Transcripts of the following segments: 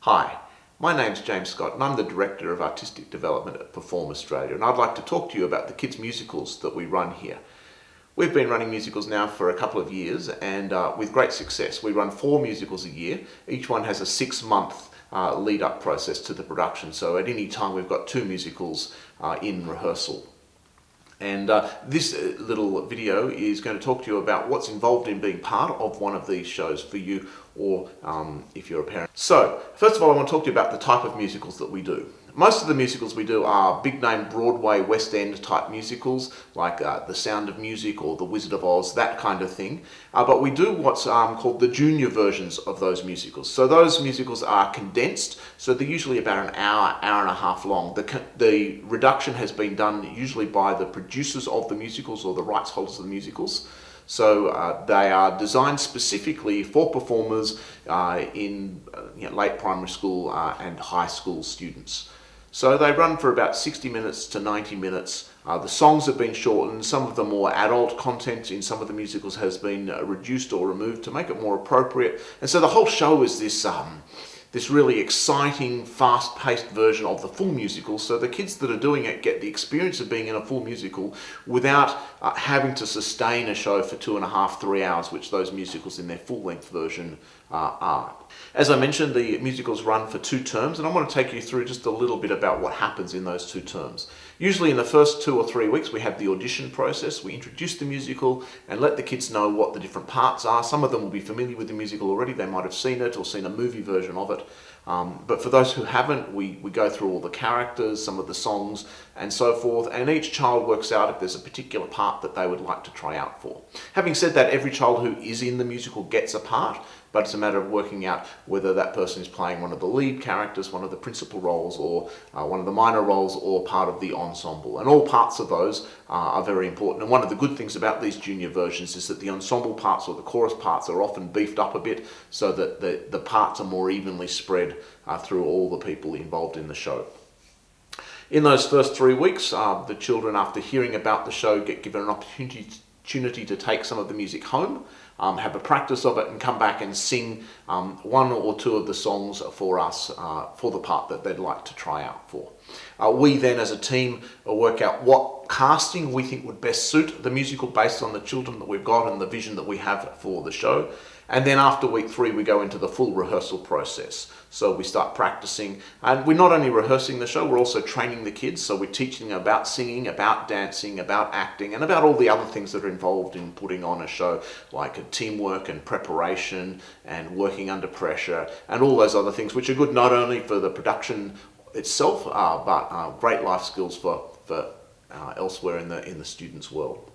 Hi, my name's James Scott and I'm the Director of Artistic Development at Perform Australia, and I'd like to talk to you about the kids musicals that we run here. We've been running musicals now for a couple of years and with great success. We run 4 musicals a year. Each one has a 6-month lead-up process to the production, so at any time we've got 2 musicals in rehearsal. And this little video is going to talk to you about what's involved in being part of one of these shows for you, or if you're a parent. So, first of all, I want to talk to you about the type of musicals that we do. Most of the musicals we do are big name Broadway, West End type musicals, like The Sound of Music or The Wizard of Oz, that kind of thing. But we do what's called the junior versions of those musicals. So those musicals are condensed, so they're usually about an hour, hour and a half long. The reduction has been done usually by the producers of the musicals or the rights holders of the musicals. So they are designed specifically for performers in late primary school and high school students. So they run for about 60 minutes to 90 minutes. The songs have been shortened. Some of the more adult content in some of the musicals has been reduced or removed to make it more appropriate. And so the whole show is this really exciting, fast-paced version of the full musical, so the kids that are doing it get the experience of being in a full musical without having to sustain a show for 2.5, 3 hours, which those musicals in their full-length version are. As I mentioned, the musicals run for 2 terms, and I want to take you through just a little bit about what happens in those 2 terms. Usually in the first 2 or 3 weeks we have the audition process. We introduce the musical and let the kids know what the different parts are. Some of them will be familiar with the musical already. They might have seen it or seen a movie version of it. But for those who haven't, we go through all the characters, some of the songs and so forth, and each child works out if there's a particular part that they would like to try out for. Having said that, every child who is in the musical gets a part, but it's a matter of working out whether that person is playing one of the lead characters, one of the principal roles, or one of the minor roles, or part of the ensemble. And all parts of those are very important. And one of the good things about these junior versions is that the ensemble parts or the chorus parts are often beefed up a bit so that the parts are more evenly spread through all the people involved in the show. In those first 3 weeks, the children, after hearing about the show, get given an opportunity to take some of the music home, have a practice of it, and come back and sing 1 or 2 of the songs for us for the part that they'd like to try out for. We then as a team work out what casting we think would best suit the musical based on the children that we've got and the vision that we have for the show. And then after week 3 we go into the full rehearsal process. So we start practicing, and we're not only rehearsing the show, we're also training the kids. So we're teaching them about singing, about dancing, about acting, and about all the other things that are involved in putting on a show, like teamwork and preparation and working under pressure and all those other things, which are good not only for the production itself, but great life skills for elsewhere in the students' world.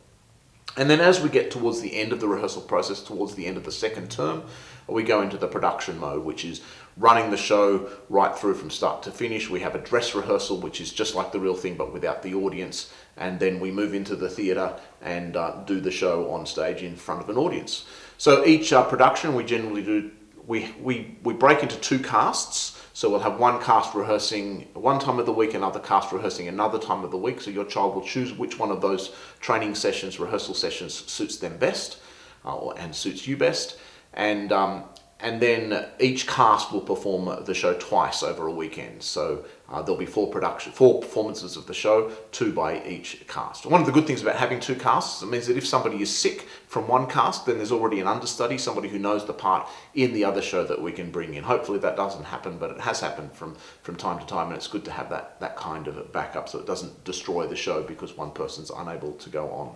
And then as we get towards the end of the rehearsal process, towards the end of the second term, we go into the production mode, which is running the show right through from start to finish. We have a dress rehearsal, which is just like the real thing, but without the audience. And then we move into the theatre and do the show on stage in front of an audience. So each production we generally do, we break into 2 casts. So we'll have one cast rehearsing one time of the week, another cast rehearsing another time of the week. So your child will choose which one of those training sessions, rehearsal sessions, suits them best and suits you best. And then each cast will perform the show twice over a weekend. So there'll be 4 performances of the show, 2 by each cast. One of the good things about having 2 casts, it means that if somebody is sick from one cast, then there's already an understudy, somebody who knows the part in the other show that we can bring in. Hopefully that doesn't happen, but it has happened from time to time, and it's good to have that kind of backup so it doesn't destroy the show because one person's unable to go on.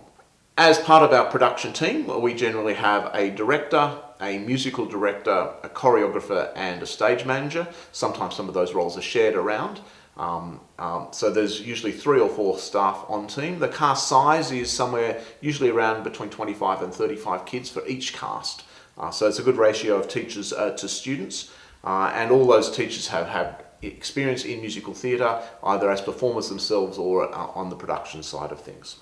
As part of our production team, we generally have a director, a musical director, a choreographer, and a stage manager. Sometimes some of those roles are shared around. So there's usually 3 or 4 staff on team. The cast size is somewhere usually around between 25 and 35 kids for each cast. So it's a good ratio of teachers to students. And all those teachers have had experience in musical theatre, either as performers themselves or on the production side of things.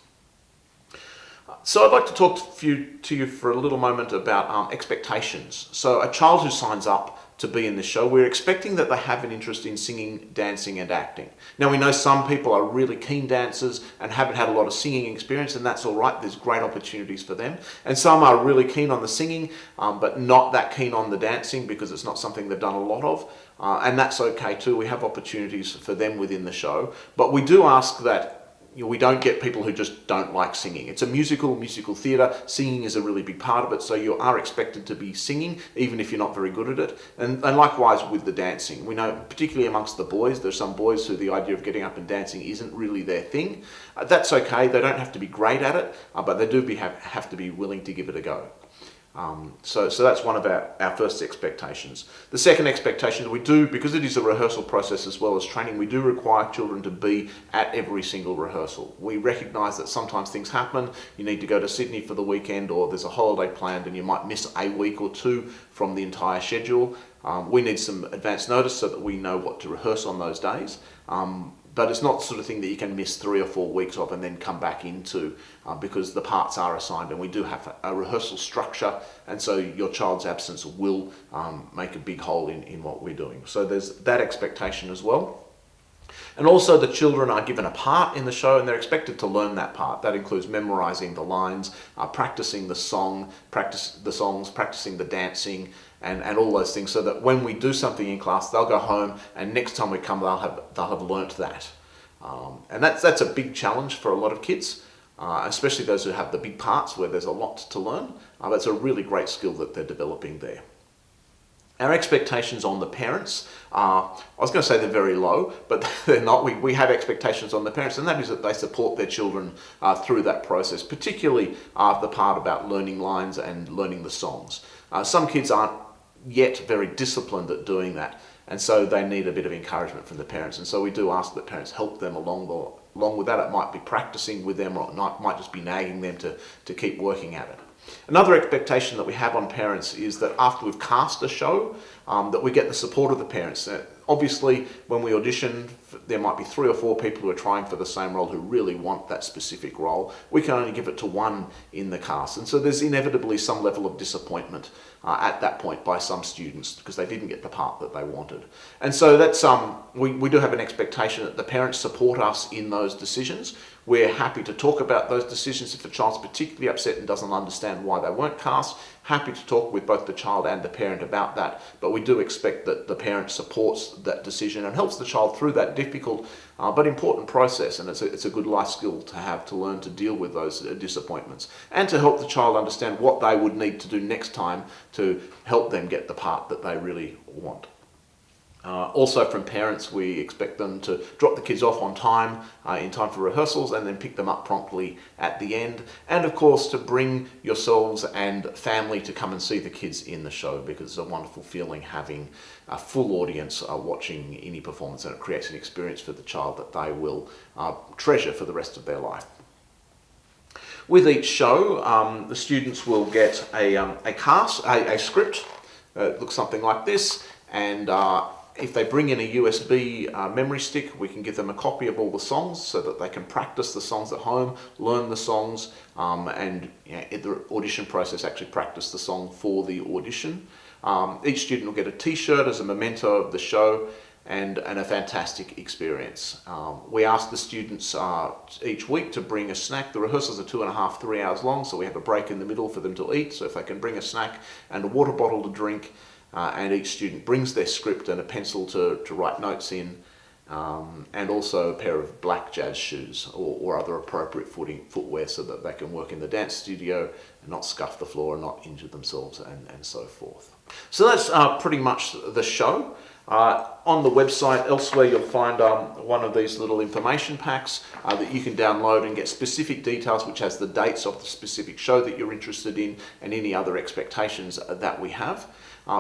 So I'd like to talk to you for a little moment about expectations. So a child who signs up to be in the show, we're expecting that they have an interest in singing, dancing and acting. Now we know some people are really keen dancers and haven't had a lot of singing experience, and that's all right. There's great opportunities for them. And some are really keen on the singing but not that keen on the dancing because it's not something they've done a lot of. And that's okay too. We have opportunities for them within the show, but we do ask that we don't get people who just don't like singing. It's a musical theatre. Singing is a really big part of it, so you are expected to be singing, even if you're not very good at it. And likewise with the dancing. We know, particularly amongst the boys, there's some boys who the idea of getting up and dancing isn't really their thing. That's okay. They don't have to be great at it, but they do have to be willing to give it a go. So that's one of our first expectations. The second expectation we do, because it is a rehearsal process as well as training, we do require children to be at every single rehearsal. We recognise that sometimes things happen. You need to go to Sydney for the weekend, or there's a holiday planned and you might miss a week or two from the entire schedule. We need some advance notice so that we know what to rehearse on those days. But it's not the sort of thing that you can miss 3 or 4 weeks of and then come back into because the parts are assigned, and we do have a rehearsal structure, and so your child's absence will make a big hole in what we're doing. So there's that expectation as well. And also the children are given a part in the show and they're expected to learn that part. That includes memorising the lines, practising the songs, practising the dancing, and all those things, so that when we do something in class, they'll go home and next time we come, they'll have learnt that. And that's a big challenge for a lot of kids, especially those who have the big parts where there's a lot to learn. That's a really great skill that they're developing there. Our expectations on the parents are, I was going to say they're very low, but they're not. We have expectations on the parents, and that is that they support their children through that process, particularly the part about learning lines and learning the songs. Some kids aren't yet very disciplined at doing that, and so they need a bit of encouragement from the parents, and so we do ask that parents help them along with that. It might be practicing with them, or it might just be nagging them to keep working at it. Another expectation that we have on parents is that after we've cast a show, that we get the support of the parents. Obviously, when we audition, there might be 3 or 4 people who are trying for the same role who really want that specific role. We can only give it to one in the cast, and so there's inevitably some level of disappointment at that point by some students because they didn't get the part that they wanted. And so that's we do have an expectation that the parents support us in those decisions. We're happy to talk about those decisions if the child's particularly upset and doesn't understand why they weren't cast. Happy to talk with both the child and the parent about that, but we do expect that the parent supports that decision and helps the child through that difficult but important process, and it's a good life skill to have to learn to deal with those disappointments and to help the child understand what they would need to do next time to help them get the part that they really want. Also from parents, we expect them to drop the kids off on time, in time for rehearsals, and then pick them up promptly at the end. And of course to bring yourselves and family to come and see the kids in the show, because it's a wonderful feeling having a full audience watching any performance, and it creates an experience for the child that they will treasure for the rest of their life. With each show, the students will get a script. It looks something like this, and if they bring in a USB memory stick, we can give them a copy of all the songs so that they can practice the songs at home, learn the songs, and in the audition process actually practice the song for the audition. Each student will get a t-shirt as a memento of the show, and a fantastic experience. We ask the students each week to bring a snack. The rehearsals are 2.5, 3 hours long, so we have a break in the middle for them to eat. So if they can bring a snack and a water bottle to drink, and each student brings their script and a pencil to write notes in, and also a pair of black jazz shoes or other appropriate footwear so that they can work in the dance studio and not scuff the floor and not injure themselves and so forth. So that's pretty much the show. On the website elsewhere you'll find one of these little information packs that you can download and get specific details, which has the dates of the specific show that you're interested in and any other expectations that we have.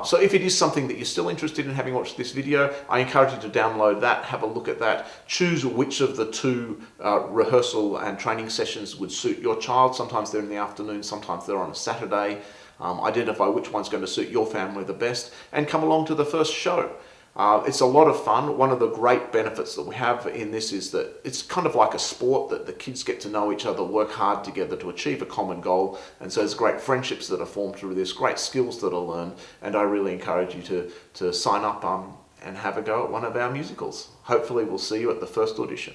So if it is something that you're still interested in, having watched this video, I encourage you to download that, have a look at that, choose which of the 2 rehearsal and training sessions would suit your child. Sometimes they're in the afternoon, sometimes they're on a Saturday. Identify which one's going to suit your family the best and come along to the first show. It's a lot of fun. One of the great benefits that we have in this is that it's kind of like a sport, that the kids get to know each other, work hard together to achieve a common goal. And so there's great friendships that are formed through this, great skills that are learned. And I really encourage you to sign up and have a go at one of our musicals. Hopefully we'll see you at the first audition.